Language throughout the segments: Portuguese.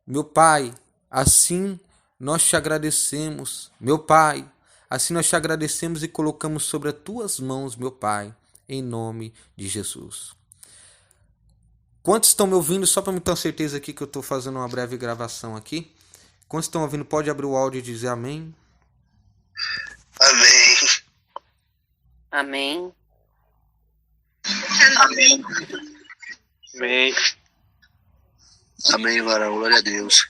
Meu Pai, assim nós te agradecemos, meu Pai. Assim nós te agradecemos e colocamos sobre as tuas mãos, meu Pai, em nome de Jesus. Quantos estão me ouvindo? Só para me ter certeza aqui que eu estou fazendo uma breve gravação aqui. Quantos estão ouvindo? Pode abrir o áudio e dizer amém. Amém. Amém. Amém. Amém. Amém, varão. Glória a Deus.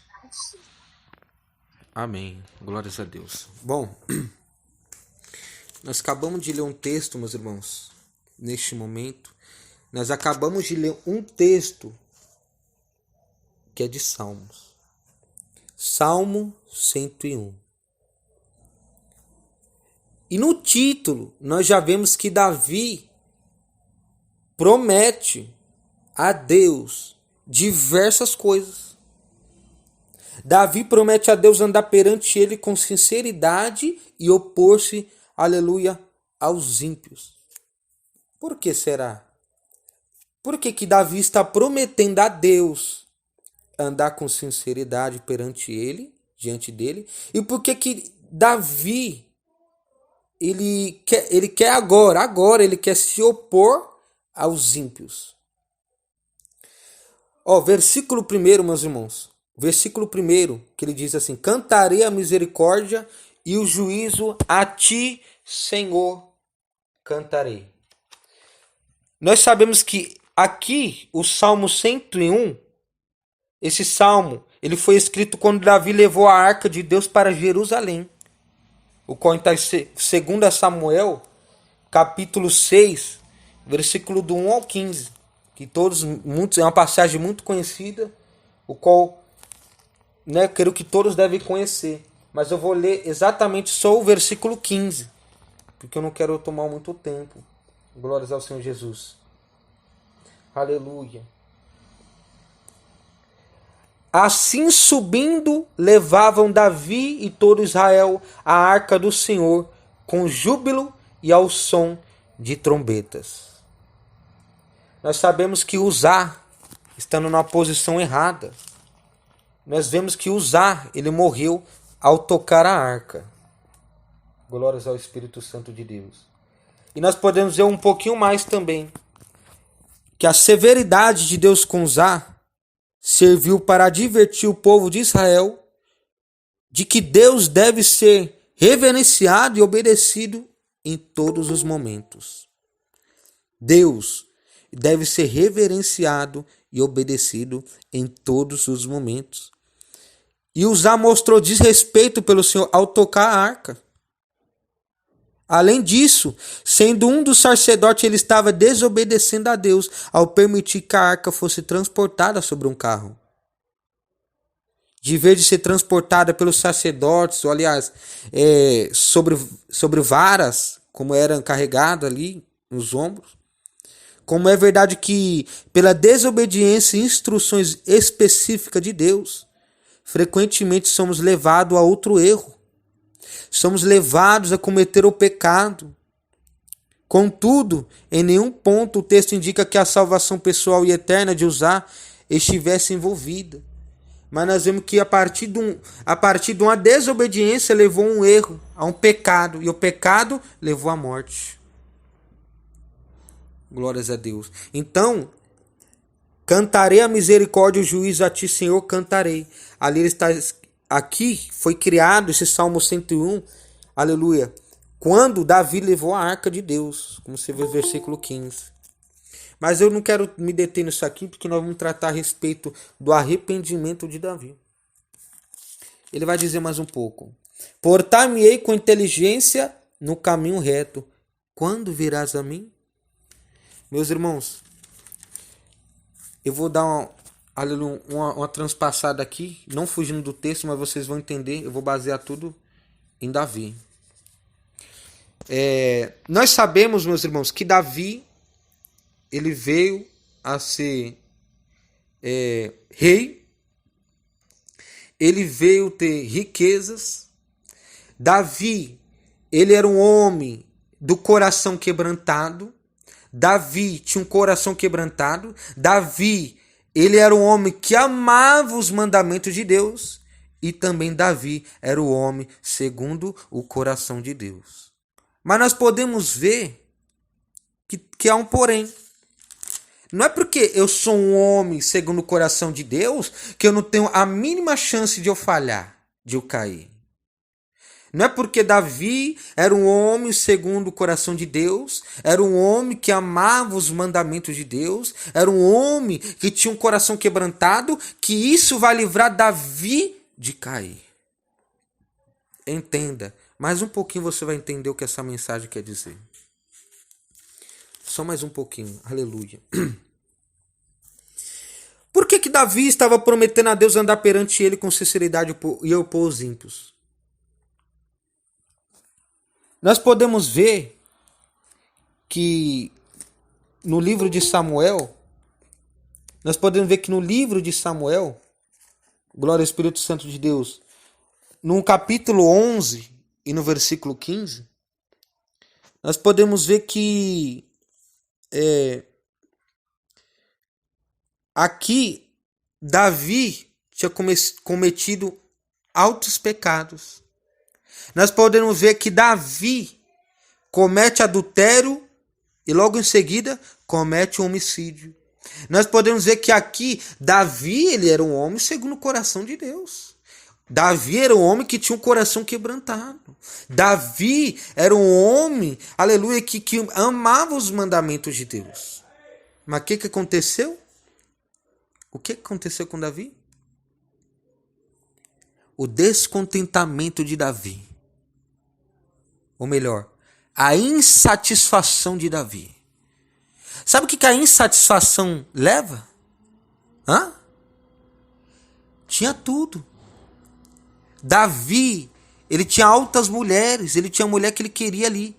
Amém. Glórias a Deus. Bom, nós acabamos de ler um texto, meus irmãos, neste momento. Nós acabamos de ler um texto que é de Salmos. Salmo 101. E no título, nós já vemos que Davi promete a Deus diversas coisas. Davi promete a Deus andar perante ele com sinceridade e opor-se, aleluia, aos ímpios. Por que será? Por que Davi está prometendo a Deus andar com sinceridade perante ele, diante dele? E por que Davi ele quer agora ele quer se opor aos ímpios? Versículo 1, meus irmãos. Versículo 1, que ele diz assim: cantarei a misericórdia e o juízo a ti, Senhor, cantarei. Nós sabemos que aqui, o Salmo 101, esse salmo, ele foi escrito quando Davi levou a arca de Deus para Jerusalém. O qual está em 2 Samuel, capítulo 6, versículo do 1 ao 15. Que é uma passagem muito conhecida, o qual, creio que todos devem conhecer. Mas eu vou ler exatamente só o versículo 15, porque eu não quero tomar muito tempo. Glórias ao Senhor Jesus. Aleluia. Assim subindo, levavam Davi e todo Israel a arca do Senhor com júbilo e ao som de trombetas. Nós sabemos que Uzá, estando na posição errada, nós vemos que Uzá, ele morreu ao tocar a arca. Glórias ao Espírito Santo de Deus. E nós podemos ver um pouquinho mais também, que a severidade de Deus com Uzá serviu para advertir o povo de Israel de que Deus deve ser reverenciado e obedecido em todos os momentos. Deus deve ser reverenciado e obedecido em todos os momentos. E Uzá mostrou desrespeito pelo Senhor ao tocar a arca. Além disso, sendo um dos sacerdotes, ele estava desobedecendo a Deus ao permitir que a arca fosse transportada sobre um carro. De vez de ser transportada pelos sacerdotes, ou aliás, sobre varas, como eram carregadas ali nos ombros. Como é verdade que, pela desobediência e instruções específicas de Deus, frequentemente somos levados a outro erro. Somos levados a cometer o pecado. Contudo, em nenhum ponto o texto indica que a salvação pessoal e eterna de Uzá estivesse envolvida. Mas nós vemos que a partir de uma desobediência levou a um erro, a um pecado. E o pecado levou à morte. Glórias a Deus. Então, cantarei a misericórdia e o juízo a ti, Senhor, cantarei. Ali está... Aqui foi criado esse Salmo 101, aleluia, quando Davi levou a arca de Deus, como você vê no versículo 15. Mas eu não quero me deter nisso aqui, porque nós vamos tratar a respeito do arrependimento de Davi. Ele vai dizer mais um pouco. Portar-me-ei com inteligência no caminho reto. Quando virás a mim? Meus irmãos, eu vou dar uma transpassada aqui, não fugindo do texto, mas vocês vão entender. Eu vou basear tudo em Davi. Nós sabemos, meus irmãos, que Davi ele veio a ser rei. Ele veio ter riquezas. Davi, ele era um homem do coração quebrantado. Davi tinha um coração quebrantado. Davi, ele era um homem que amava os mandamentos de Deus, e também Davi era o homem segundo o coração de Deus. Mas nós podemos ver que há um porém. Não é porque eu sou um homem segundo o coração de Deus que eu não tenho a mínima chance de eu falhar, de eu cair. Não é porque Davi era um homem segundo o coração de Deus, era um homem que amava os mandamentos de Deus, era um homem que tinha um coração quebrantado, que isso vai livrar Davi de cair. Entenda, mais um pouquinho você vai entender o que essa mensagem quer dizer. Só mais um pouquinho, aleluia. Por que Davi estava prometendo a Deus andar perante ele com sinceridade e opor os ímpios? Nós podemos ver que no livro de Samuel, glória ao Espírito Santo de Deus, no capítulo 11 e no versículo 15, nós podemos ver que aqui Davi tinha cometido altos pecados. Nós podemos ver que Davi comete adultério e logo em seguida comete um homicídio. Nós podemos ver que aqui Davi, ele era um homem segundo o coração de Deus. Davi era um homem que tinha um coração quebrantado. Davi era um homem, aleluia, que amava os mandamentos de Deus. Mas o que aconteceu? O que aconteceu com Davi? O descontentamento de Davi. Ou melhor, a insatisfação de Davi. Sabe o que a insatisfação leva? Tinha tudo. Davi, ele tinha altas mulheres, ele tinha mulher que ele queria ali.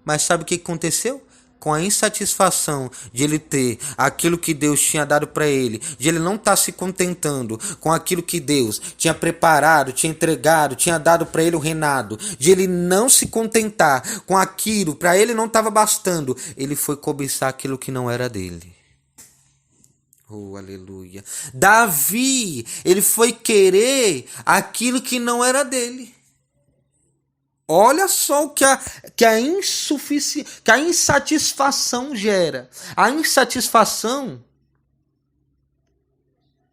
Mas sabe o que aconteceu? Com a insatisfação de ele ter aquilo que Deus tinha dado para ele, de ele não estar se contentando com aquilo que Deus tinha preparado, tinha entregado, tinha dado para ele o reinado, de ele não se contentar com aquilo, para ele não estava bastando, ele foi cobiçar aquilo que não era dele. Oh, aleluia. Davi, ele foi querer aquilo que não era dele. Olha só o que a insatisfação gera. A insatisfação,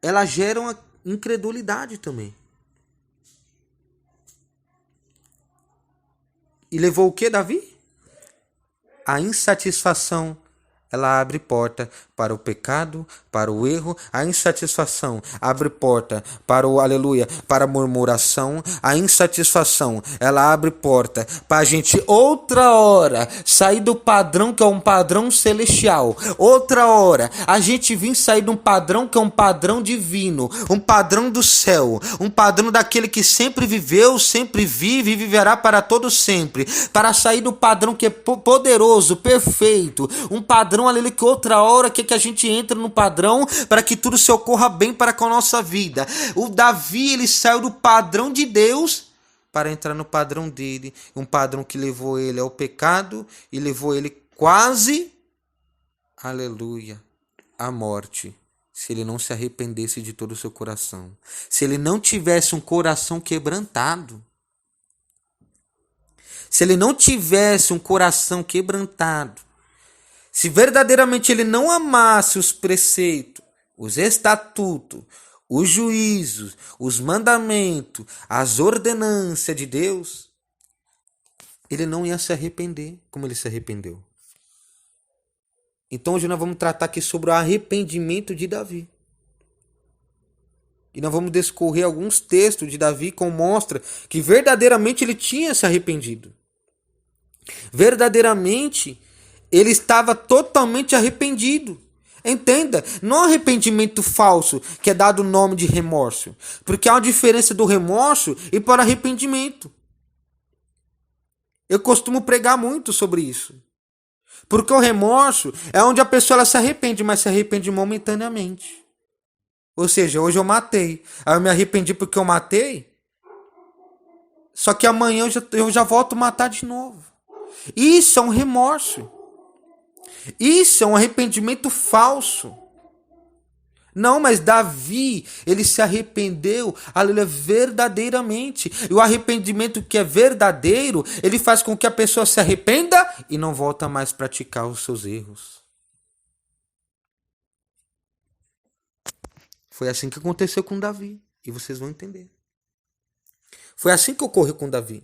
ela gera uma incredulidade também. E levou o que, Davi? A insatisfação, ela abre porta para o pecado, para o erro. A insatisfação abre porta para o aleluia, para a murmuração. A insatisfação, ela abre porta para a gente outra hora sair do padrão que é um padrão celestial. Outra hora a gente vir sair de um padrão que é um padrão divino, um padrão do céu, um padrão daquele que sempre viveu, sempre vive e viverá para todo sempre. Para sair do padrão que é poderoso, perfeito, um padrão aleluia, que outra hora que a gente entra no padrão para que tudo se ocorra bem para com a nossa vida. O Davi, ele saiu do padrão de Deus para entrar no padrão dele, um padrão que levou ele ao pecado e levou ele quase, aleluia, à morte, se ele não se arrependesse de todo o seu coração, se ele não tivesse um coração quebrantado. Se ele não tivesse um coração quebrantado, se verdadeiramente ele não amasse os preceitos, os estatutos, os juízos, os mandamentos, as ordenanças de Deus, ele não ia se arrepender como ele se arrependeu. Então hoje nós vamos tratar aqui sobre o arrependimento de Davi. E nós vamos discorrer alguns textos de Davi que mostram que verdadeiramente ele tinha se arrependido. Verdadeiramente ele estava totalmente arrependido. Entenda, não arrependimento falso, que é dado o nome de remorso. Porque há uma diferença do remorso e para arrependimento. Eu costumo pregar muito sobre isso. Porque o remorso é onde a pessoa ela se arrepende, mas se arrepende momentaneamente. Ou seja, hoje eu matei. Aí eu me arrependi porque eu matei. Só que amanhã eu já volto a matar de novo. Isso é um remorso. Isso é um arrependimento falso. Não, mas Davi, ele se arrependeu, aleluia, verdadeiramente. E o arrependimento que é verdadeiro, ele faz com que a pessoa se arrependa e não volta mais a praticar os seus erros. Foi assim que aconteceu com Davi. E vocês vão entender. Foi assim que ocorreu com Davi.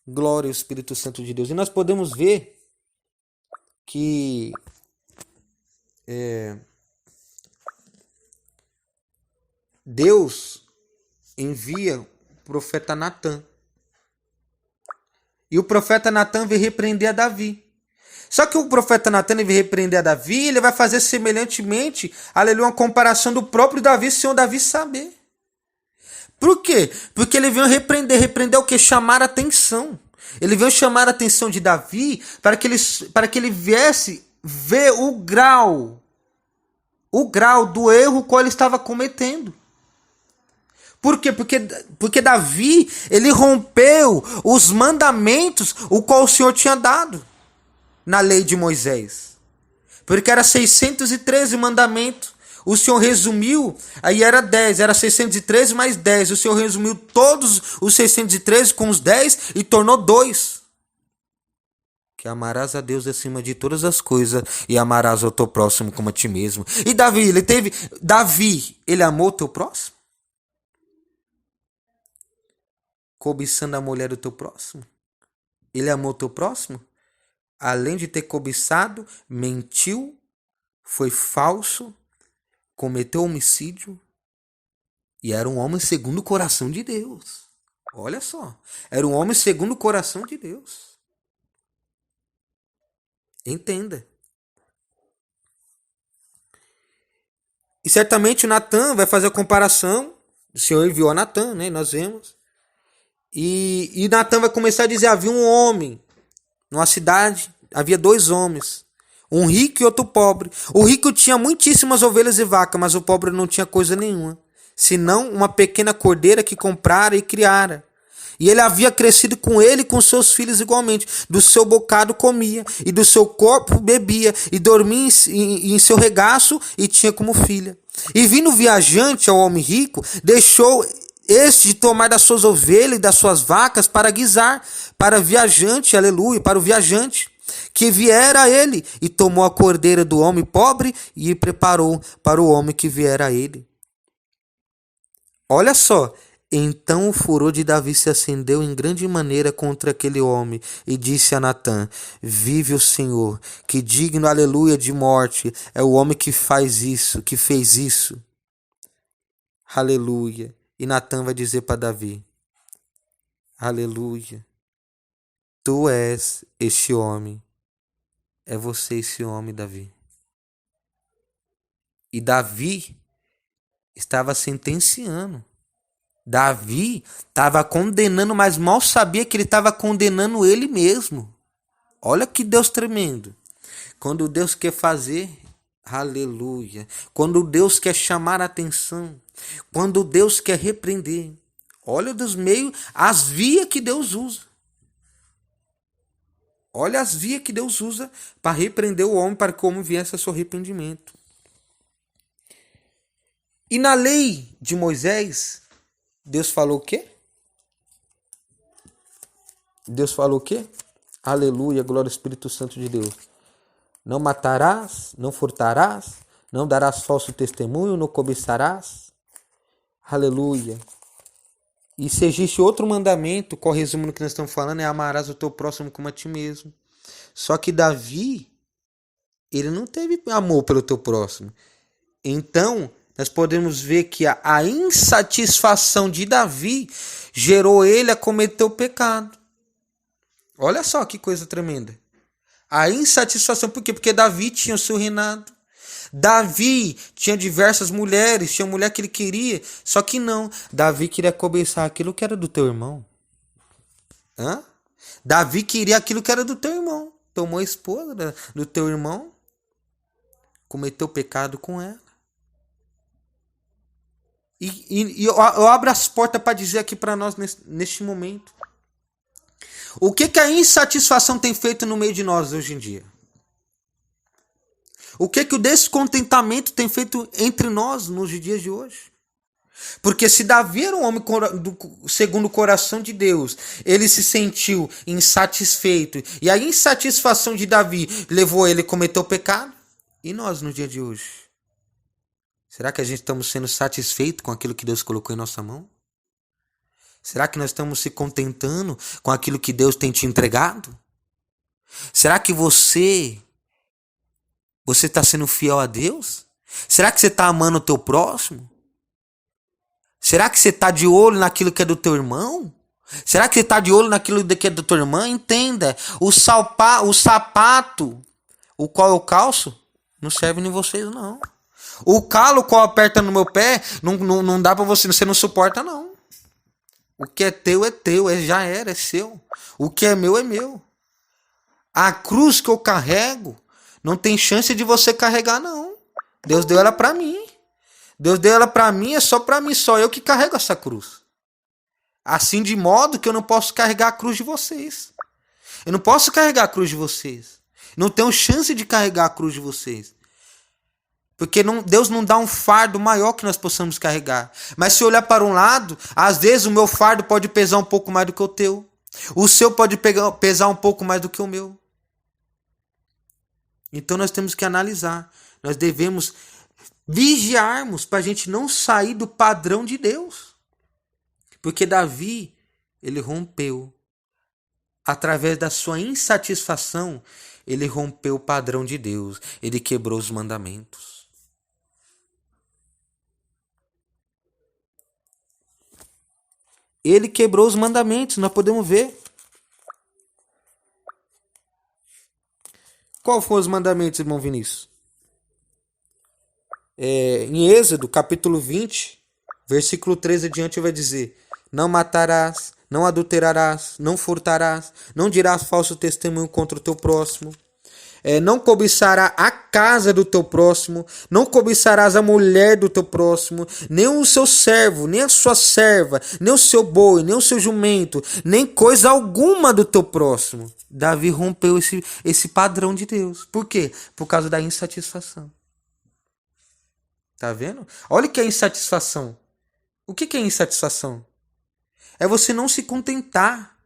Glória ao Espírito Santo de Deus. E nós podemos ver que Deus envia o profeta Natã. E o profeta Natã veio repreender a Davi. Só que o profeta Natã veio repreender a Davi, ele vai fazer semelhantemente, aleluia, uma comparação do próprio Davi, sem o Davi saber. Por quê? Porque ele veio repreender o que? Chamar a atenção. Ele veio chamar a atenção de Davi para que ele viesse ver o grau do erro qual ele estava cometendo. Por quê? Porque Davi, ele rompeu os mandamentos o qual o Senhor tinha dado na lei de Moisés. Porque era 613 mandamentos. O Senhor resumiu, aí era 10, era 613 mais 10. O Senhor resumiu todos os 613 com os 10 e tornou 2. Que amarás a Deus acima de todas as coisas e amarás ao teu próximo como a ti mesmo. E Davi, ele amou o teu próximo? Cobiçando a mulher do teu próximo? Ele amou o teu próximo? Além de ter cobiçado, mentiu, foi falso, cometeu homicídio e era um homem segundo o coração de Deus. Olha só, era um homem segundo o coração de Deus. Entenda. E certamente o Natã vai fazer a comparação. O Senhor enviou a Natã, né? Nós vemos. E Natã vai começar a dizer: havia um homem numa cidade, havia 2 homens, um rico e outro pobre. O rico tinha muitíssimas ovelhas e vacas, mas o pobre não tinha coisa nenhuma, senão uma pequena cordeira que comprara e criara. E ele havia crescido com ele e com seus filhos igualmente. Do seu bocado comia, e do seu corpo bebia, e dormia em seu regaço, e tinha como filha. E vindo viajante ao homem rico, deixou este de tomar das suas ovelhas e das suas vacas para guisar, para viajante, aleluia, para o viajante que viera a ele, e tomou a cordeira do homem pobre e preparou para o homem que viera a ele. Olha só. Então o furor de Davi se acendeu em grande maneira contra aquele homem e disse a Natã: vive o Senhor, que digno, aleluia, de morte é o homem que fez isso. Aleluia. E Natã vai dizer para Davi: aleluia, tu és este homem, é você esse homem, Davi. E Davi estava sentenciando. Davi estava condenando, mas mal sabia que ele estava condenando ele mesmo. Olha que Deus tremendo. Quando Deus quer fazer, aleluia. Quando Deus quer chamar a atenção. Quando Deus quer repreender. Olha dos meios, as vias que Deus usa. Olha as vias que Deus usa para repreender o homem, para que o homem viesse a seu arrependimento. E na lei de Moisés, Deus falou o quê? Deus falou o quê? Aleluia, glória ao Espírito Santo de Deus. Não matarás, não furtarás, não darás falso testemunho, não cobiçarás. Aleluia. E se existe outro mandamento, qual resumo no que nós estamos falando, é amarás o teu próximo como a ti mesmo. Só que Davi, ele não teve amor pelo teu próximo. Então, nós podemos ver que a insatisfação de Davi gerou ele a cometer o pecado. Olha só que coisa tremenda. A insatisfação, por quê? Porque Davi tinha o seu reinado. Davi tinha diversas mulheres, tinha mulher que ele queria, só que não. Davi queria cobiçar aquilo que era do teu irmão. Davi queria aquilo que era do teu irmão. Tomou a esposa do teu irmão, cometeu pecado com ela. E eu abro as portas para dizer aqui para nós neste momento. O que a insatisfação tem feito no meio de nós hoje em dia? O que o descontentamento tem feito entre nós nos dias de hoje? Porque se Davi era um homem segundo o coração de Deus, ele se sentiu insatisfeito, e a insatisfação de Davi levou ele a cometer o pecado. E nós no dia de hoje? Será que a gente estamos sendo satisfeitos com aquilo que Deus colocou em nossa mão? Será que nós estamos se contentando com aquilo que Deus tem te entregado? Será que você está sendo fiel a Deus? Será que você está amando o teu próximo? Será que você está de olho naquilo que é do teu irmão? Será que você está de olho naquilo que é da tua irmã? Entenda, o sapato, o qual eu calço, não serve nem vocês não. O calo o qual aperta no meu pé, não dá para você não suporta não. O que é teu, já era, é seu. O que é meu, é meu. A cruz que eu carrego, não tem chance de você carregar não. Deus deu ela para mim. Deus deu ela para mim, é só para mim, só eu que carrego essa cruz. Assim de modo que eu não posso carregar a cruz de vocês. Eu não posso carregar a cruz de vocês. Não tenho chance de carregar a cruz de vocês. Porque Deus não dá um fardo maior que nós possamos carregar. Mas se olhar para um lado, às vezes o meu fardo pode pesar um pouco mais do que o teu. O seu pode pesar um pouco mais do que o meu. Então nós temos que analisar. Nós devemos vigiarmos para a gente não sair do padrão de Deus. Porque Davi, ele rompeu. Através da sua insatisfação, ele rompeu o padrão de Deus. Ele quebrou os mandamentos. Ele quebrou os mandamentos, nós podemos ver. Qual foram os mandamentos, irmão Vinícius? Em Êxodo, capítulo 20, versículo 13 adiante, vai dizer: não matarás, não adulterarás, não furtarás, não dirás falso testemunho contra o teu próximo, não cobiçarás a casa do teu próximo, não cobiçarás a mulher do teu próximo, nem o seu servo, nem a sua serva, nem o seu boi, nem o seu jumento, nem coisa alguma do teu próximo. Davi rompeu esse padrão de Deus. Por quê? Por causa da insatisfação. Tá vendo? Olha o que é insatisfação. O que é insatisfação? É você não se contentar.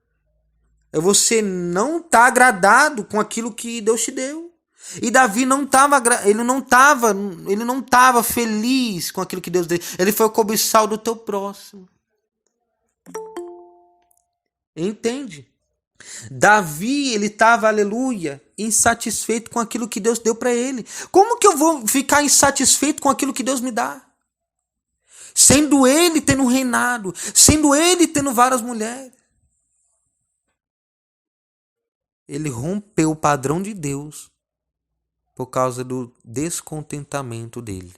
É você não estar agradado com aquilo que Deus te deu. E Davi não estava feliz com aquilo que Deus deu. Ele foi cobiçar o do teu próximo. Entende? Davi, ele estava, aleluia, insatisfeito com aquilo que Deus deu para ele. Como que eu vou ficar insatisfeito com aquilo que Deus me dá? Sendo ele tendo um reinado, sendo ele tendo várias mulheres. Ele rompeu o padrão de Deus por causa do descontentamento dele.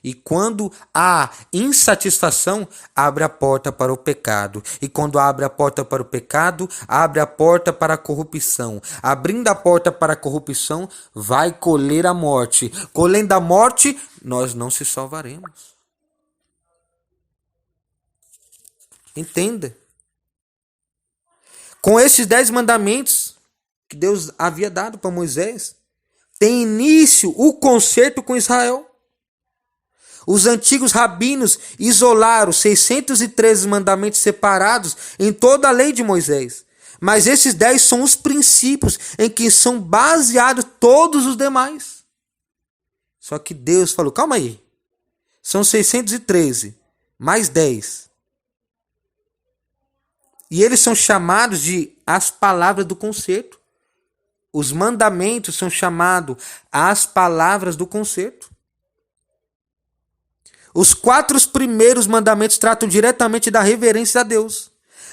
E quando há insatisfação, abre a porta para o pecado. E quando abre a porta para o pecado, abre a porta para a corrupção. Abrindo a porta para a corrupção, vai colher a morte. Colhendo a morte, nós não se salvaremos. Entenda. Com esses 10 mandamentos que Deus havia dado para Moisés, tem início o concerto com Israel. Os antigos rabinos isolaram 613 mandamentos separados em toda a lei de Moisés. Mas esses 10 são os princípios em que são baseados todos os demais. Só que Deus falou, calma aí, são 613, mais 10. E eles são chamados de as palavras do concerto. Os mandamentos são chamados as palavras do concerto. Os 4 primeiros mandamentos tratam diretamente da reverência a Deus,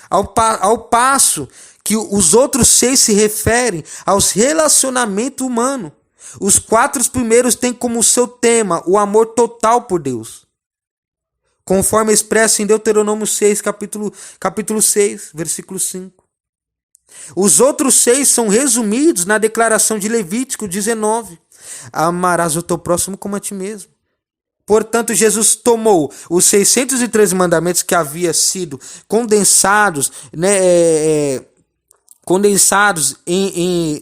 ao passo que os outros 6 se referem aos relacionamentos humanos. Os 4 primeiros têm como seu tema o amor total por Deus, conforme expresso em Deuteronômio 6, capítulo 6, versículo 5. Os outros 6 são resumidos na declaração de Levítico 19. Amarás o teu próximo como a ti mesmo. Portanto, Jesus tomou os 613 mandamentos que haviam sido condensados, condensados em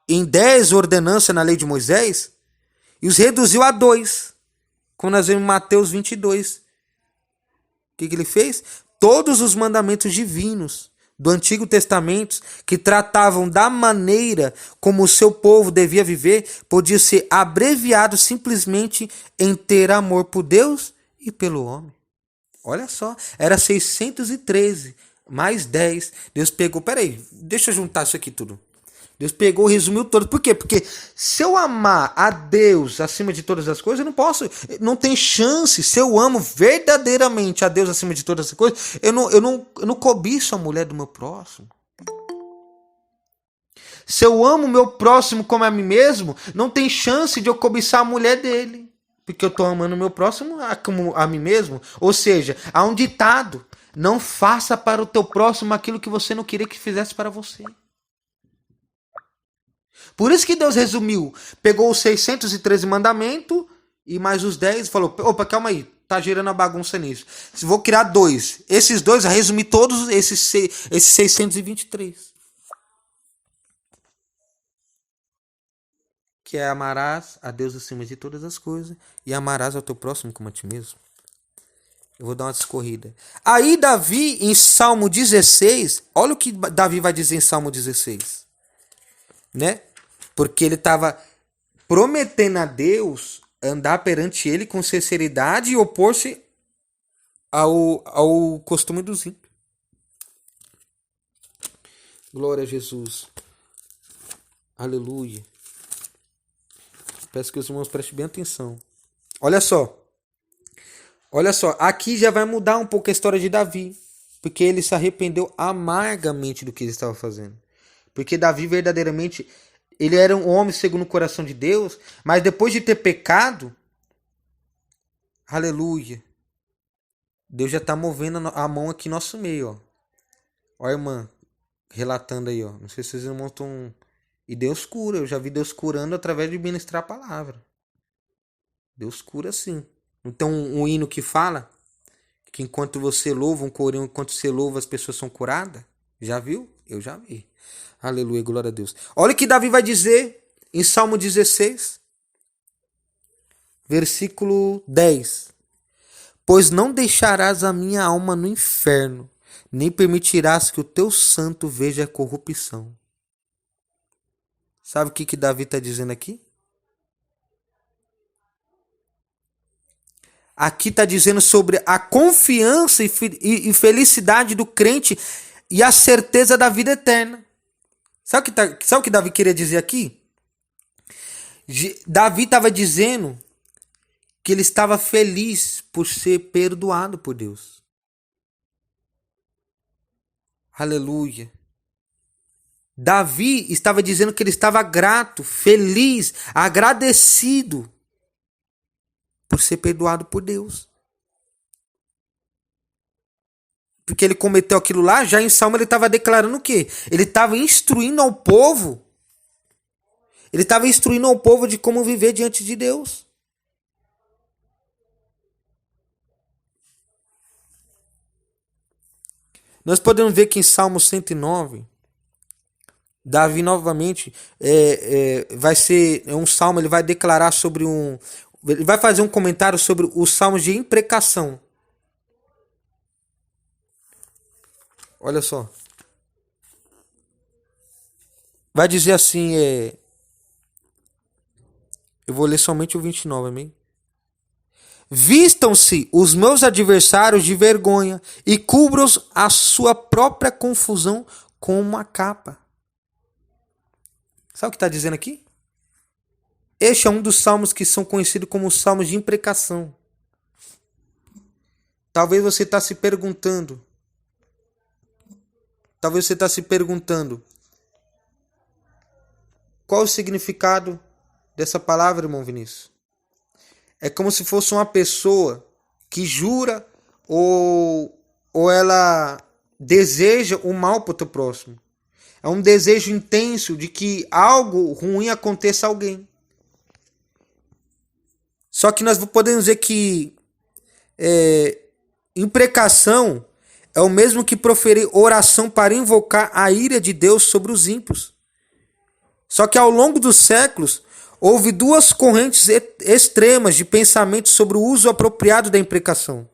em 10 ordenanças na lei de Moisés e os reduziu a 2. Como nós vemos em Mateus 22. O que ele fez? Todos os mandamentos divinos do Antigo Testamento, que tratavam da maneira como o seu povo devia viver, podiam ser abreviados simplesmente em ter amor por Deus e pelo homem. Olha só, era 613 mais 10. Deus pegou, peraí, deixa eu juntar isso aqui tudo. Deus pegou, resumiu todo. Por quê? Porque se eu amar a Deus acima de todas as coisas, eu não posso, não tem chance. Se eu amo verdadeiramente a Deus acima de todas as coisas, eu não cobiço a mulher do meu próximo. Se eu amo o meu próximo como a mim mesmo, não tem chance de eu cobiçar a mulher dele. Porque eu estou amando o meu próximo como a mim mesmo. Ou seja, há um ditado: não faça para o teu próximo aquilo que você não queria que fizesse para você. Por isso que Deus resumiu, pegou os 613 mandamentos e mais os 10 e falou, opa, calma aí, tá gerando a bagunça nisso. Vou criar 2. Esses 2 vai resumir todos esses 623. Que é: amarás a Deus acima de todas as coisas e amarás ao teu próximo como a ti mesmo. Eu vou dar uma discorrida. Aí Davi, em Salmo 16, olha o que Davi vai dizer em Salmo 16. Né? Porque ele estava prometendo a Deus andar perante ele com sinceridade e opor-se ao costume dos ímpios. Glória a Jesus. Aleluia. Peço que os irmãos prestem bem atenção. Olha só. Olha só. Aqui já vai mudar um pouco a história de Davi. Porque ele se arrependeu amargamente do que ele estava fazendo. Porque Davi verdadeiramente, ele era um homem segundo o coração de Deus, mas depois de ter pecado, aleluia, Deus já está movendo a mão aqui no nosso meio, ó. Ó a irmã, relatando aí, ó. Não sei se vocês irmãos estão... E Deus cura, eu já vi Deus curando através de ministrar a palavra. Deus cura sim. Então um hino que fala que enquanto você louva, um corinho, enquanto você louva as pessoas são curadas. Já viu? Eu já vi. Aleluia, glória a Deus. Olha o que Davi vai dizer em Salmo 16, versículo 10. Pois não deixarás a minha alma no inferno, nem permitirás que o teu santo veja a corrupção. Sabe o que Davi está dizendo aqui? Aqui está dizendo sobre a confiança e felicidade do crente e a certeza da vida eterna. Sabe o que Davi queria dizer aqui? Davi estava dizendo que ele estava feliz por ser perdoado por Deus. Aleluia. Davi estava dizendo que ele estava grato, feliz, agradecido por ser perdoado por Deus. Porque ele cometeu aquilo lá, já em Salmo ele estava declarando o quê? Ele estava instruindo ao povo. Ele estava instruindo ao povo de como viver diante de Deus. Nós podemos ver que em Salmo 109, Davi novamente vai ser um salmo, ele vai declarar sobre ele vai fazer um comentário sobre os salmos de imprecação. Olha só. Vai dizer assim, eu vou ler somente o 29, amém? Vistam-se os meus adversários de vergonha e cubram-os a sua própria confusão com uma capa. Sabe o que está dizendo aqui? Este é um dos salmos que são conhecidos como os salmos de imprecação. Talvez você está se perguntando. Qual o significado dessa palavra, irmão Vinícius? É como se fosse uma pessoa que jura ou ela deseja o mal para o teu próximo. É um desejo intenso de que algo ruim aconteça a alguém. Só que nós podemos dizer que imprecação é o mesmo que proferir oração para invocar a ira de Deus sobre os ímpios. Só que ao longo dos séculos, houve duas correntes extremas de pensamento sobre o uso apropriado da imprecação.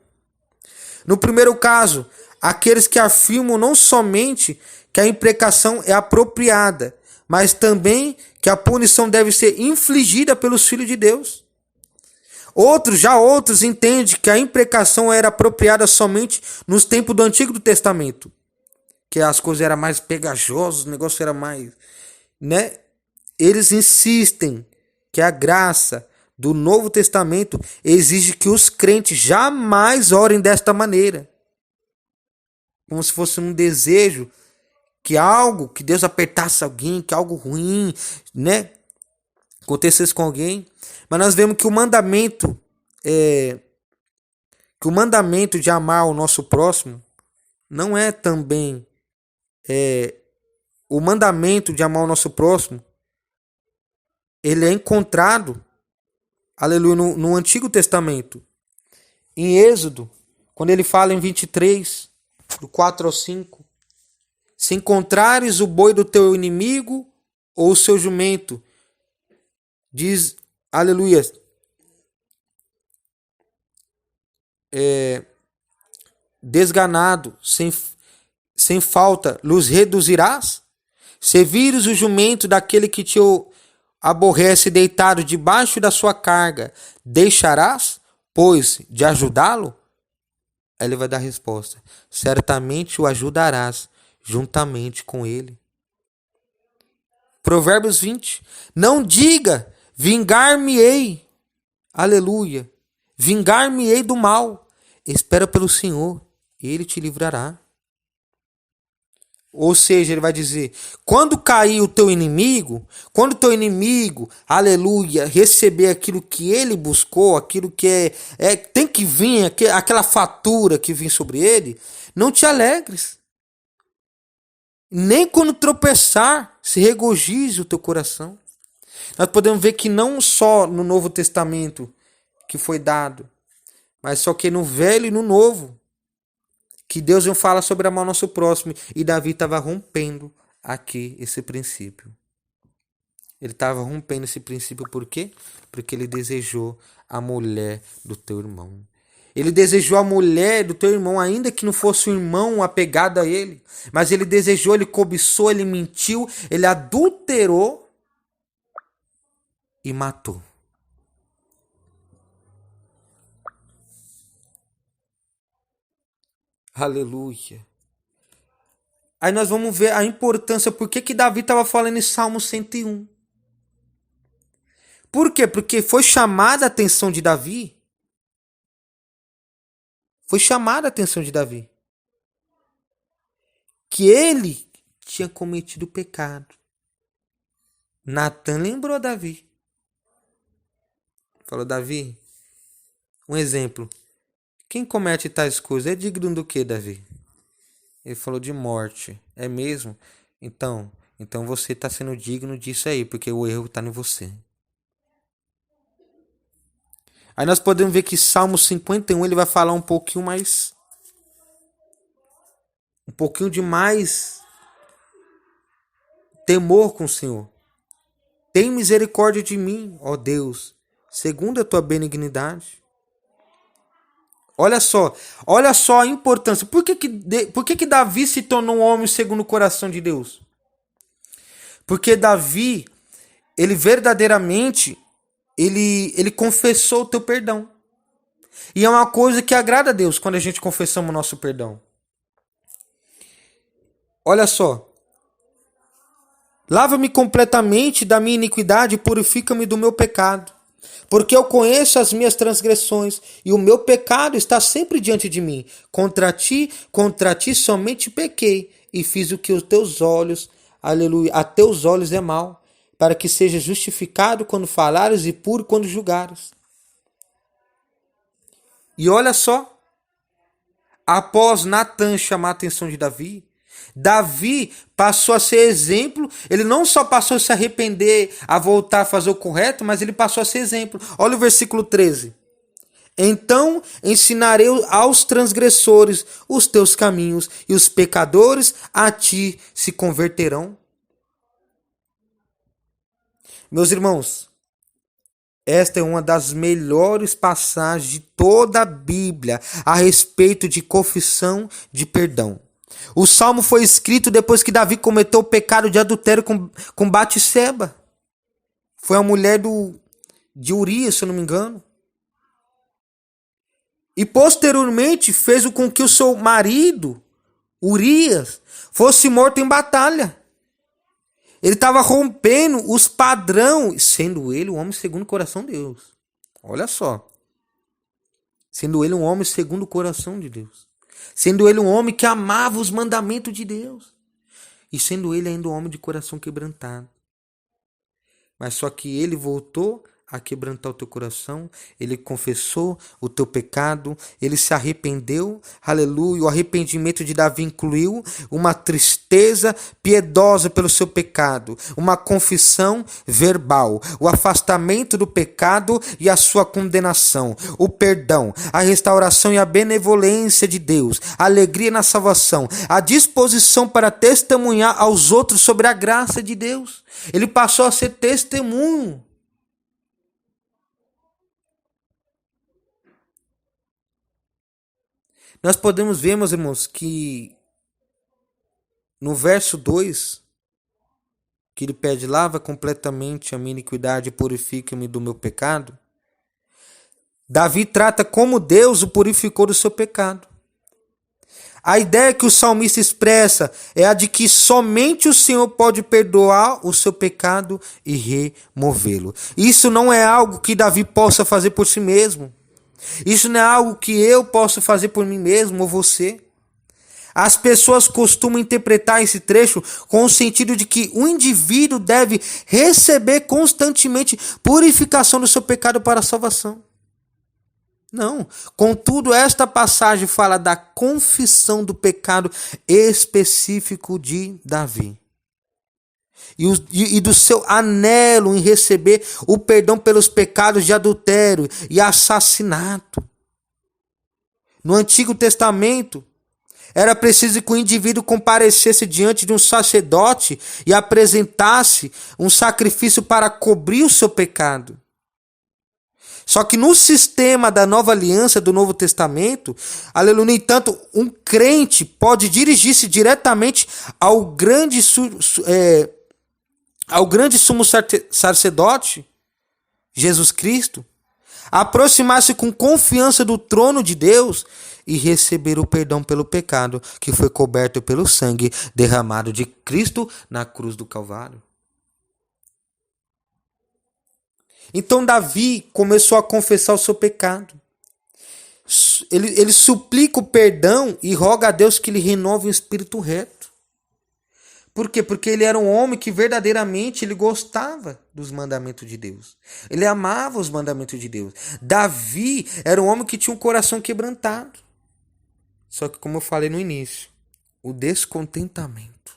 No primeiro caso, aqueles que afirmam não somente que a imprecação é apropriada, mas também que a punição deve ser infligida pelos filhos de Deus. Outros entendem que a imprecação era apropriada somente nos tempos do Antigo Testamento, que as coisas eram mais pegajosas, o negócio era mais, né? Eles insistem que a graça do Novo Testamento exige que os crentes jamais orem desta maneira, como se fosse um desejo que Deus apertasse alguém, que algo ruim, né, acontecesse com alguém. Mas nós vemos que o mandamento de amar o nosso próximo não é também o mandamento de amar o nosso próximo. Ele é encontrado, aleluia, no Antigo Testamento. Em Êxodo, quando ele fala em 23, do 4 ao 5, se encontrares o boi do teu inimigo ou o seu jumento, diz, aleluia, desganado, sem falta, los reduzirás? Se vires o jumento daquele que te aborrece deitado debaixo da sua carga, deixarás, pois, de ajudá-lo? Aí ele vai dar a resposta: certamente o ajudarás juntamente com ele. Provérbios 20. Não diga, vingar-me-ei, aleluia, vingar-me-ei do mal. Espera pelo Senhor, ele te livrará. Ou seja, ele vai dizer, quando cair o teu inimigo, quando o teu inimigo, aleluia, receber aquilo que ele buscou, aquilo que tem que vir, aquela fatura que vem sobre ele, não te alegres. Nem quando tropeçar, se regozije o teu coração. Nós podemos ver que não só no Novo Testamento que foi dado, mas só que no Velho e no Novo, que Deus não fala sobre amar o nosso próximo. E Davi estava rompendo aqui esse princípio. Ele estava rompendo esse princípio por quê? Porque ele desejou a mulher do teu irmão. Ele desejou a mulher do teu irmão, ainda que não fosse um irmão apegado a ele. Mas ele desejou, ele cobiçou, ele mentiu, ele adulterou e matou. Aleluia. Aí nós vamos ver a importância, por que Davi estava falando em Salmo 101. Por quê? Porque foi chamada a atenção de Davi. Foi chamada a atenção de Davi que ele tinha cometido pecado. Natan lembrou Davi. Falou, Davi, um exemplo. Quem comete tais coisas é digno do que, Davi? Ele falou de morte. É mesmo? Então você está sendo digno disso aí, porque o erro está em você. Aí nós podemos ver que Salmo 51 ele vai falar um pouquinho de mais temor com o Senhor. Tem misericórdia de mim, ó Deus, segundo a tua benignidade. Olha só a importância. Por que Davi se tornou um homem segundo o coração de Deus? Porque Davi, ele verdadeiramente, ele confessou o teu perdão. E é uma coisa que agrada a Deus quando a gente confessamos o nosso perdão. Olha só. Lava-me completamente da minha iniquidade e purifica-me do meu pecado. Porque eu conheço as minhas transgressões e o meu pecado está sempre diante de mim. Contra ti somente pequei e fiz o que os teus olhos, aleluia, a teus olhos é mal, para que seja justificado quando falares e puro quando julgares. E olha só, após Natan chamar a atenção de Davi, Davi passou a ser exemplo. Ele não só passou a se arrepender, a voltar a fazer o correto, mas ele passou a ser exemplo. Olha o versículo 13. Então ensinarei aos transgressores os teus caminhos, e os pecadores a ti se converterão. Meus irmãos, esta é uma das melhores passagens de toda a Bíblia a respeito de confissão de perdão. O salmo foi escrito depois que Davi cometeu o pecado de adultério com Batseba. Foi a mulher de Urias, se eu não me engano. E posteriormente fez com que o seu marido, Urias, fosse morto em batalha. Ele estava rompendo os padrões, sendo ele um homem segundo o coração de Deus. Olha só. Sendo ele um homem segundo o coração de Deus. Sendo ele um homem que amava os mandamentos de Deus. E sendo ele ainda um homem de coração quebrantado. Mas só que ele voltou a quebrantar o teu coração, ele confessou o teu pecado, ele se arrependeu, aleluia. O arrependimento de Davi incluiu uma tristeza piedosa pelo seu pecado, uma confissão verbal, o afastamento do pecado e a sua condenação, o perdão, a restauração e a benevolência de Deus, a alegria na salvação, a disposição para testemunhar aos outros sobre a graça de Deus. Ele passou a ser testemunho. Nós podemos ver, meus irmãos, que no verso 2, que ele pede, lava completamente a minha iniquidade e purifica-me do meu pecado. Davi trata como Deus o purificou do seu pecado. A ideia que o salmista expressa é a de que somente o Senhor pode perdoar o seu pecado e removê-lo. Isso não é algo que Davi possa fazer por si mesmo. Isso não é algo que eu posso fazer por mim mesmo ou você. As pessoas costumam interpretar esse trecho com o sentido de que o indivíduo deve receber constantemente purificação do seu pecado para a salvação. Não. Contudo, esta passagem fala da confissão do pecado específico de Davi. E do seu anelo em receber o perdão pelos pecados de adultério e assassinato. No Antigo Testamento, era preciso que o indivíduo comparecesse diante de um sacerdote e apresentasse um sacrifício para cobrir o seu pecado. Só que no sistema da Nova Aliança, do Novo Testamento, aleluia, no entanto, um crente pode dirigir-se diretamente ao grande sumo sacerdote, Jesus Cristo, aproximar-se com confiança do trono de Deus e receber o perdão pelo pecado que foi coberto pelo sangue derramado de Cristo na cruz do Calvário. Então Davi começou a confessar o seu pecado. Ele suplica o perdão e roga a Deus que lhe renove um espírito reto. Por quê? Porque ele era um homem que verdadeiramente ele gostava dos mandamentos de Deus. Ele amava os mandamentos de Deus. Davi era um homem que tinha um coração quebrantado. Só que, como eu falei no início, o descontentamento,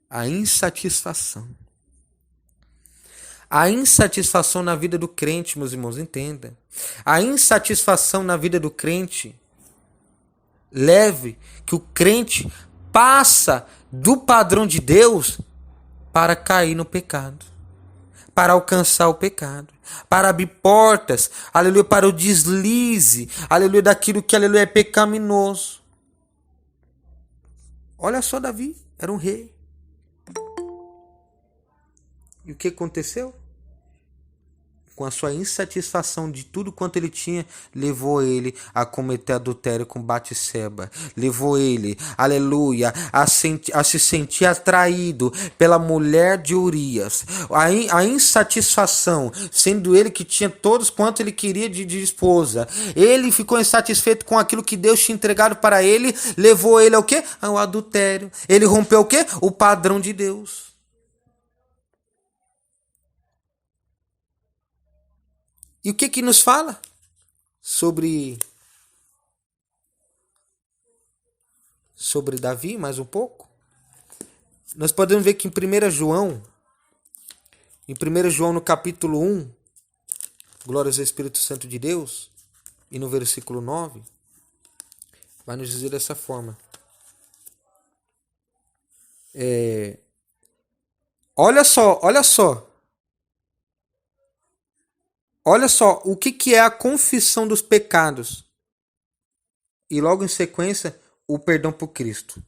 a insatisfação na vida do crente, meus irmãos, entenda. A insatisfação na vida do crente leve que o crente passa do padrão de Deus para cair no pecado, para alcançar o pecado, para abrir portas, aleluia, para o deslize, aleluia, daquilo que, aleluia, é pecaminoso. Olha só, Davi era um rei. E o que aconteceu? Com a sua insatisfação de tudo quanto ele tinha, levou ele a cometer adultério com Batseba. Levou ele, aleluia, a se sentir atraído pela mulher de Urias. A insatisfação, sendo ele que tinha todos quanto ele queria de esposa. Ele ficou insatisfeito com aquilo que Deus tinha entregado para ele, levou ele ao quê? Ao adultério. Ele rompeu o quê? O padrão de Deus. E o que nos fala sobre Davi, mais um pouco? Nós podemos ver que em 1 João no capítulo 1, glórias ao Espírito Santo de Deus, e no versículo 9, vai nos dizer dessa forma. Olha só, olha só. Olha só o que é a confissão dos pecados. E logo em sequência, o perdão por Cristo.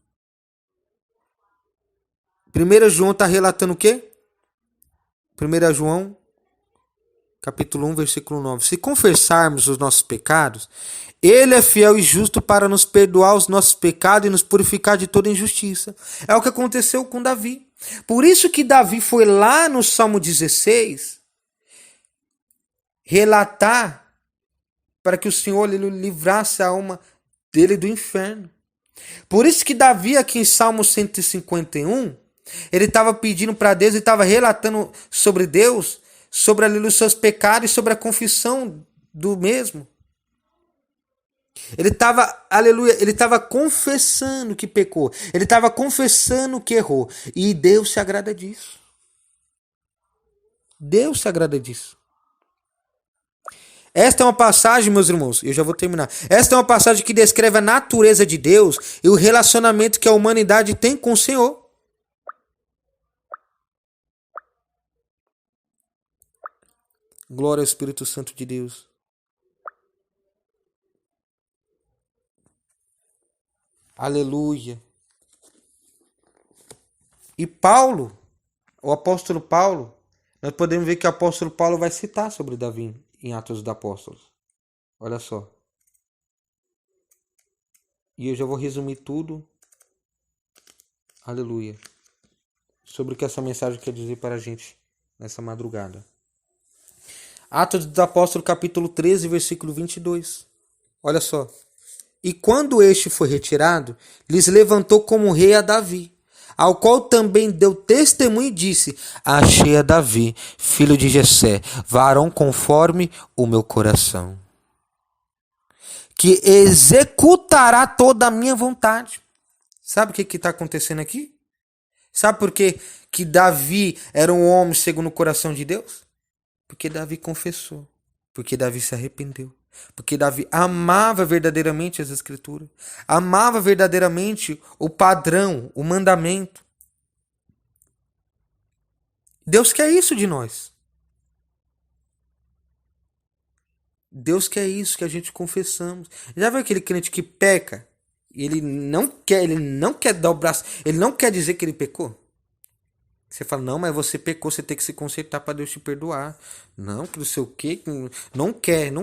1 João está relatando o quê? 1 João, capítulo 1, versículo 9. Se confessarmos os nossos pecados, Ele é fiel e justo para nos perdoar os nossos pecados e nos purificar de toda injustiça. É o que aconteceu com Davi. Por isso que Davi foi lá no Salmo 16 relatar para que o Senhor lhe livrasse a alma dele do inferno. Por isso que Davi aqui em Salmo 151, ele estava pedindo para Deus e estava relatando sobre Deus, sobre os seus pecados e sobre a confissão do mesmo. Ele estava, aleluia, ele estava confessando que pecou. Ele estava confessando que errou. E Deus se agrada disso. Deus se agrada disso. Esta é uma passagem, meus irmãos, eu já vou terminar. Esta é uma passagem que descreve a natureza de Deus e o relacionamento que a humanidade tem com o Senhor. Glória ao Espírito Santo de Deus. Aleluia. E Paulo, o apóstolo Paulo, nós podemos ver que o apóstolo Paulo vai citar sobre Davi em Atos dos Apóstolos. Olha só. E eu já vou resumir tudo. Aleluia. Sobre o que essa mensagem quer dizer para a gente nessa madrugada. Atos dos Apóstolos, capítulo 13, versículo 22. Olha só. E quando este foi retirado, lhes levantou como rei a Davi, ao qual também deu testemunho e disse: achei a Davi, filho de Jessé, varão conforme o meu coração, que executará toda a minha vontade. Sabe o que está acontecendo aqui? Sabe por que Davi era um homem segundo o coração de Deus? Porque Davi confessou, porque Davi se arrependeu. Porque Davi amava verdadeiramente as Escrituras. Amava verdadeiramente o padrão, o mandamento. Deus quer isso de nós. Deus quer isso, que a gente confessamos. Já viu aquele crente que peca? E ele não quer dar o braço, ele não quer dizer que ele pecou? Você fala, não, mas você pecou, você tem que se consertar para Deus te perdoar. Não, que não sei o quê. Não quer.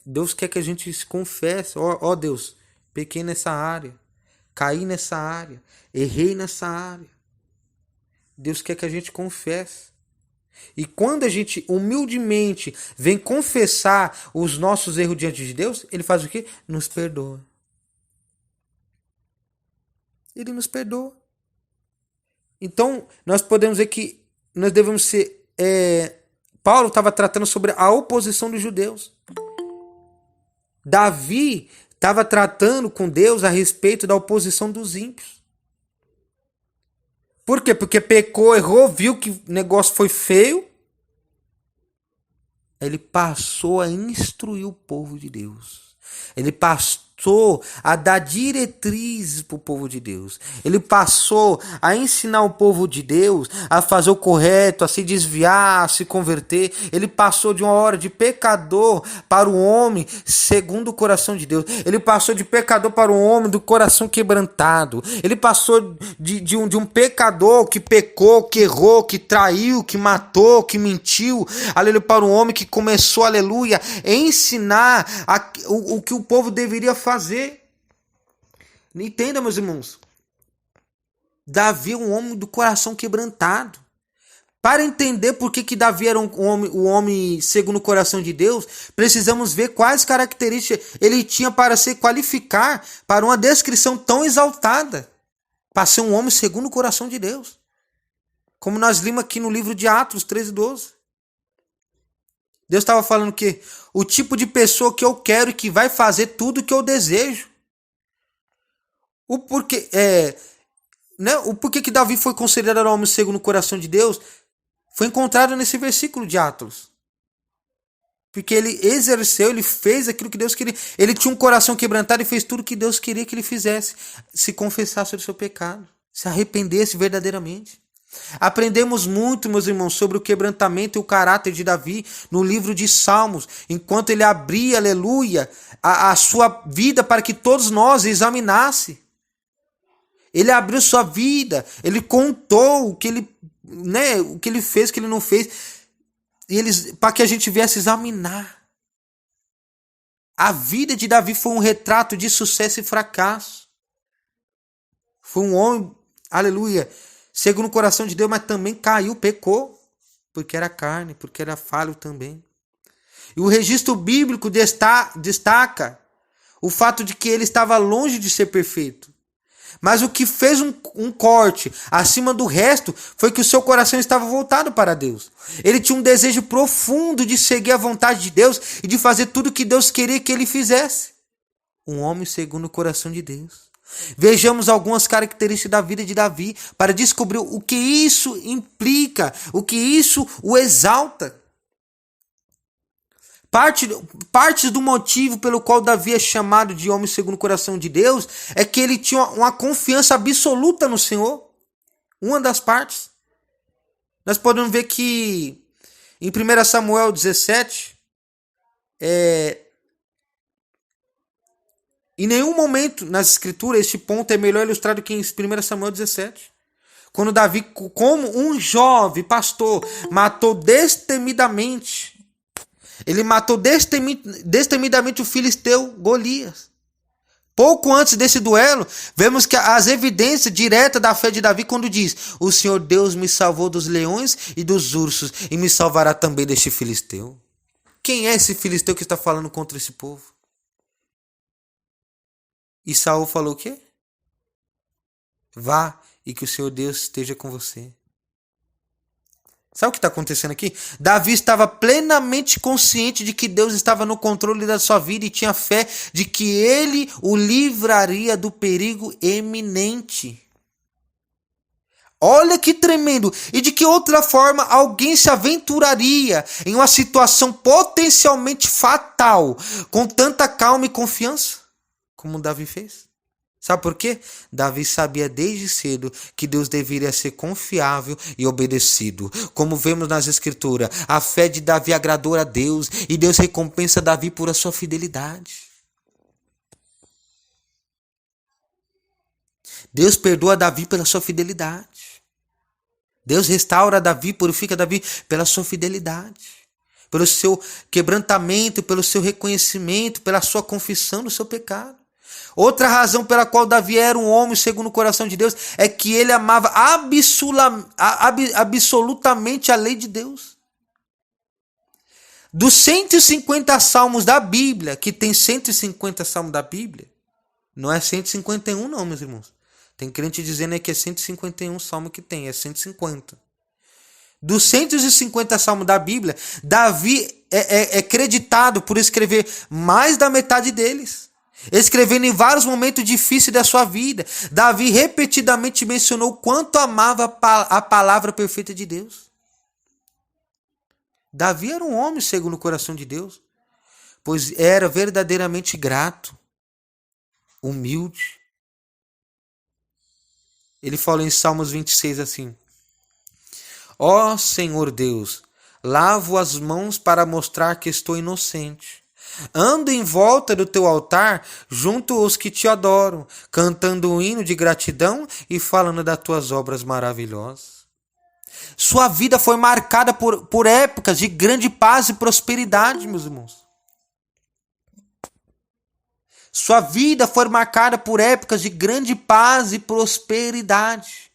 Deus quer que a gente se confesse. Ó Deus, pequei nessa área. Caí nessa área. Errei nessa área. Deus quer que a gente confesse. E quando a gente humildemente vem confessar os nossos erros diante de Deus, Ele faz o quê? Nos perdoa. Ele nos perdoa. Então, nós podemos ver que nós devemos ser... Paulo estava tratando sobre a oposição dos judeus. Davi estava tratando com Deus a respeito da oposição dos ímpios. Por quê? Porque pecou, errou, viu que o negócio foi feio. Ele passou a instruir o povo de Deus. Ele passou a dar diretrizes para o povo de Deus. Ele passou a ensinar o povo de Deus a fazer o correto, a se desviar, a se converter. Ele passou de uma hora de pecador para o homem segundo o coração de Deus. Ele passou de pecador para o homem do coração quebrantado. Ele passou de um pecador que pecou, que errou, que traiu, que matou, que mentiu, aleluia, para um homem que começou, aleluia, a ensinar o que o povo deveria fazer. Entenda, meus irmãos. Davi é um homem do coração quebrantado. Para entender por que Davi era um homem segundo o coração de Deus, precisamos ver quais características ele tinha para se qualificar para uma descrição tão exaltada, para ser um homem segundo o coração de Deus. Como nós lemos aqui no livro de Atos 13:12. Deus estava falando que o tipo de pessoa que eu quero e que vai fazer tudo o que eu desejo. O porquê que Davi foi considerado homem segundo o coração de Deus foi encontrado nesse versículo de Atos. Porque ele exerceu, ele fez aquilo que Deus queria. Ele tinha um coração quebrantado e fez tudo o que Deus queria que ele fizesse. Se confessasse do seu pecado, se arrependesse verdadeiramente. Aprendemos muito, meus irmãos, sobre o quebrantamento e o caráter de Davi no livro de Salmos, enquanto ele abria, aleluia, a sua vida para que todos nós examinasse. Ele abriu sua vida, ele contou o que ele, o que ele fez, o que ele não fez, e para que a gente viesse examinar. A vida de Davi foi um retrato de sucesso e fracasso. Foi um homem, aleluia, segundo o coração de Deus, mas também caiu, pecou, porque era carne, porque era falho também. E o registro bíblico destaca o fato de que ele estava longe de ser perfeito. Mas o que fez um corte acima do resto foi que o seu coração estava voltado para Deus. Ele tinha um desejo profundo de seguir a vontade de Deus e de fazer tudo o que Deus queria que ele fizesse. Um homem segundo o coração de Deus. Vejamos algumas características da vida de Davi para descobrir o que isso implica, o que isso o exalta. Parte do motivo pelo qual Davi é chamado de homem segundo o coração de Deus é que ele tinha uma confiança absoluta no Senhor. Uma das partes. Nós podemos ver que em 1 Samuel 17, em nenhum momento nas escrituras este ponto é melhor ilustrado que em 1 Samuel 17. Quando Davi, como um jovem pastor, matou destemidamente. Ele matou destemidamente o filisteu Golias. Pouco antes desse duelo, vemos que as evidências diretas da fé de Davi quando diz: o Senhor Deus me salvou dos leões e dos ursos e me salvará também deste filisteu. Quem é esse filisteu que está falando contra esse povo? E Saul falou o quê? Vá e que o Senhor Deus esteja com você. Sabe o que está acontecendo aqui? Davi estava plenamente consciente de que Deus estava no controle da sua vida e tinha fé de que ele o livraria do perigo eminente. Olha que tremendo! E de que outra forma alguém se aventuraria em uma situação potencialmente fatal com tanta calma e confiança como Davi fez? Sabe por quê? Davi sabia desde cedo que Deus deveria ser confiável e obedecido. Como vemos nas escrituras, a fé de Davi agradou a Deus e Deus recompensa Davi por a sua fidelidade. Deus perdoa Davi pela sua fidelidade. Deus restaura Davi, purifica Davi pela sua fidelidade. Pelo seu quebrantamento, pelo seu reconhecimento, pela sua confissão do seu pecado. Outra razão pela qual Davi era um homem segundo o coração de Deus é que ele amava absolutamente a lei de Deus. Dos 150 salmos da Bíblia, que tem 150 salmos da Bíblia, não é 151 não, meus irmãos. Tem crente dizendo aí que é 151 salmos que tem, é 150. Dos 150 salmos da Bíblia, Davi é creditado por escrever mais da metade deles. Escrevendo em vários momentos difíceis da sua vida, Davi repetidamente mencionou o quanto amava a palavra perfeita de Deus. Davi era um homem segundo o coração de Deus, pois era verdadeiramente grato, humilde. Ele falou em Salmos 26 assim: ó Senhor Deus, lavo as mãos para mostrar que estou inocente. Ando em volta do teu altar, junto aos que te adoram, cantando um hino de gratidão e falando das tuas obras maravilhosas. Sua vida foi marcada por épocas de grande paz e prosperidade, meus irmãos. Sua vida foi marcada por épocas de grande paz e prosperidade.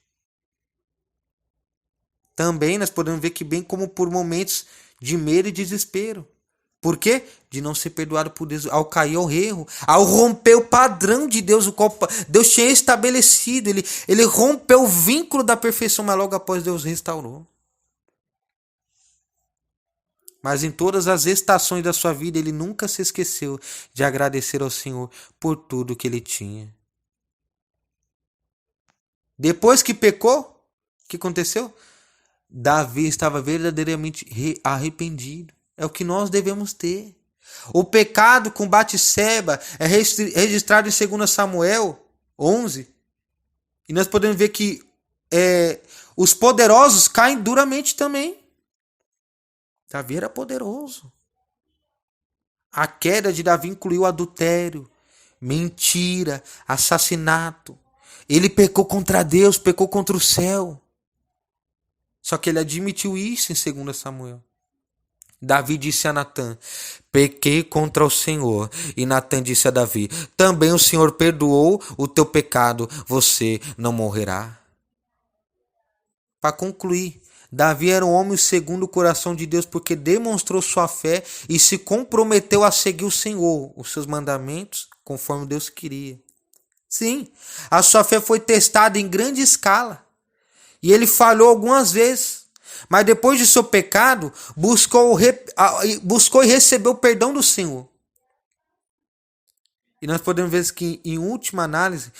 Também nós podemos ver que bem como por momentos de medo e desespero. Por quê? De não ser perdoado por Deus, ao cair ao erro, ao romper o padrão de Deus, o qual Deus tinha estabelecido. Ele rompeu o vínculo da perfeição, mas logo após Deus restaurou. Mas em todas as estações da sua vida, ele nunca se esqueceu de agradecer ao Senhor por tudo que ele tinha. Depois que pecou, o que aconteceu? Davi estava verdadeiramente arrependido. É o que nós devemos ter. O pecado com Batseba é registrado em 2 Samuel 11. E nós podemos ver que os poderosos caem duramente também. Davi era poderoso. A queda de Davi incluiu adultério, mentira, assassinato. Ele pecou contra Deus, pecou contra o céu. Só que ele admitiu isso em 2 Samuel. Davi disse a Natã: pequei contra o Senhor. E Natã disse a Davi: também o Senhor perdoou o teu pecado, você não morrerá. Para concluir, Davi era um homem segundo o coração de Deus porque demonstrou sua fé e se comprometeu a seguir o Senhor, os seus mandamentos, conforme Deus queria. Sim, a sua fé foi testada em grande escala e ele falhou algumas vezes, mas depois de seu pecado, buscou e recebeu o perdão do Senhor. E nós podemos ver que, em última análise,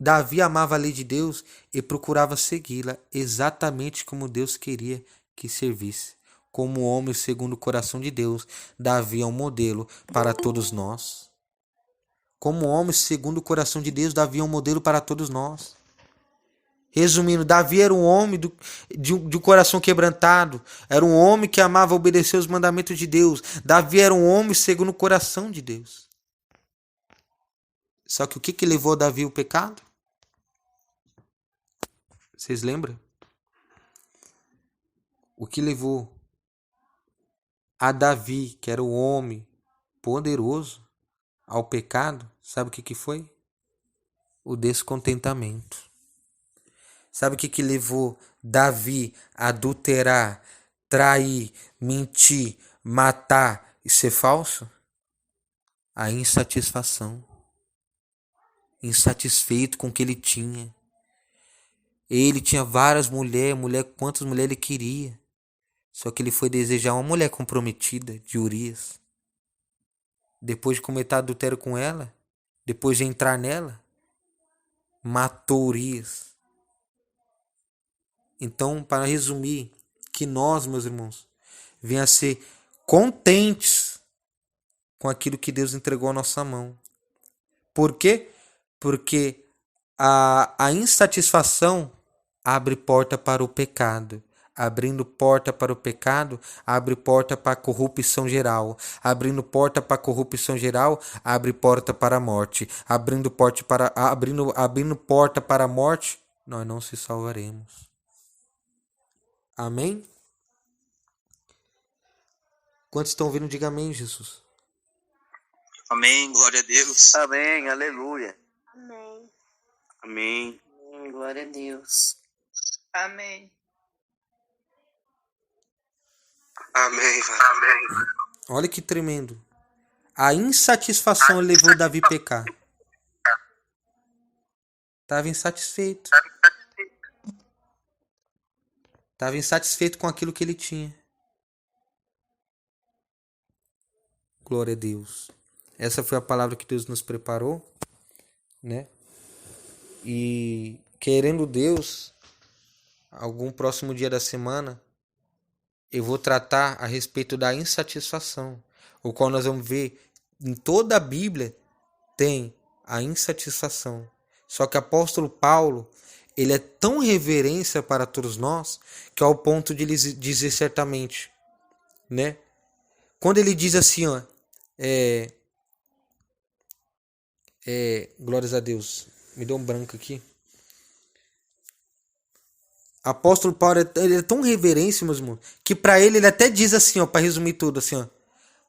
Davi amava a lei de Deus e procurava segui-la exatamente como Deus queria que servisse. Como homem segundo o coração de Deus, Davi é um modelo para todos nós. Como homem segundo o coração de Deus, Davi é um modelo para todos nós. Resumindo, Davi era um homem de coração quebrantado. Era um homem que amava obedecer os mandamentos de Deus. Davi era um homem segundo o coração de Deus. Só que o que levou Davi ao pecado? Vocês lembram? O que levou a Davi, que era o homem poderoso, ao pecado, sabe o que foi? O descontentamento. Sabe o que levou Davi a adulterar, trair, mentir, matar e ser falso? A insatisfação. Insatisfeito com o que ele tinha. Ele tinha várias mulheres, quantas mulheres ele queria. Só que ele foi desejar uma mulher comprometida, de Urias. Depois de cometer adultério com ela, depois de entrar nela, matou Urias. Então, para resumir, que nós, meus irmãos, venham a ser contentes com aquilo que Deus entregou à nossa mão. Por quê? Porque a insatisfação abre porta para o pecado. Abrindo porta para o pecado, abre porta para a corrupção geral. Abrindo porta para a corrupção geral, abre porta para a morte. Abrindo porta para a morte, nós não se salvaremos. Amém? Quantos estão ouvindo, diga amém, Jesus. Amém, glória a Deus. Amém, aleluia. Amém. Amém. Amém. Glória a Deus. Amém. Amém. Amém. Olha que tremendo. A insatisfação levou Davi a pecar. Estava insatisfeito. Estava insatisfeito com aquilo que ele tinha. Glória a Deus. Essa foi a palavra que Deus nos preparou, né? E querendo Deus, algum próximo dia da semana, eu vou tratar a respeito da insatisfação, o qual nós vamos ver em toda a Bíblia tem a insatisfação. Só que o apóstolo Paulo, ele é tão reverência para todos nós, que ao ponto de ele dizer certamente, né? Quando ele diz assim, ó, glórias a Deus, me deu um branco aqui. Apóstolo Paulo, ele é tão reverência, meus irmãos, que para ele até diz assim, ó, para resumir tudo, assim, ó,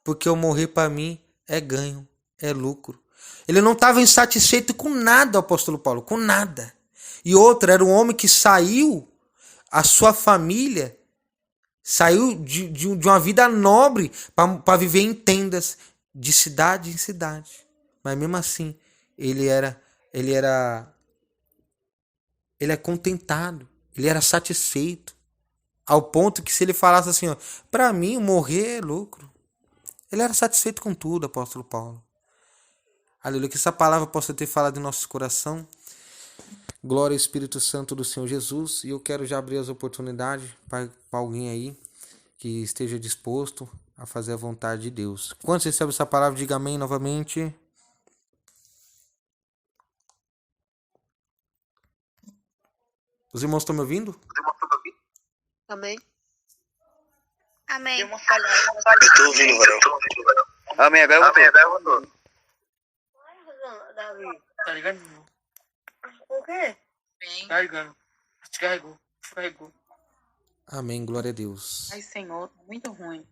porque eu morrer para mim é ganho, é lucro. Ele não estava insatisfeito com nada, o apóstolo Paulo, com nada. E outra, era um homem que saiu, a sua família, saiu de uma vida nobre para viver em tendas, de cidade em cidade. Mas mesmo assim, ele é contentado, ele era satisfeito. Ao ponto que se ele falasse assim, ó, para mim morrer é lucro. Ele era satisfeito com tudo, apóstolo Paulo. Aleluia, que essa palavra possa ter falado em nosso coração. Glória ao Espírito Santo do Senhor Jesus. E eu quero já abrir as oportunidades para alguém aí que esteja disposto a fazer a vontade de Deus. Quando você recebe essa palavra, diga amém novamente. Os irmãos estão me ouvindo? Amém. Amém. Eu tô ouvindo, varão. Amém, agora eu vou. Tá ligado? O quê? Bem. Tá ligado. Descarregou. Amém, glória a Deus. Ai, Senhor, muito ruim.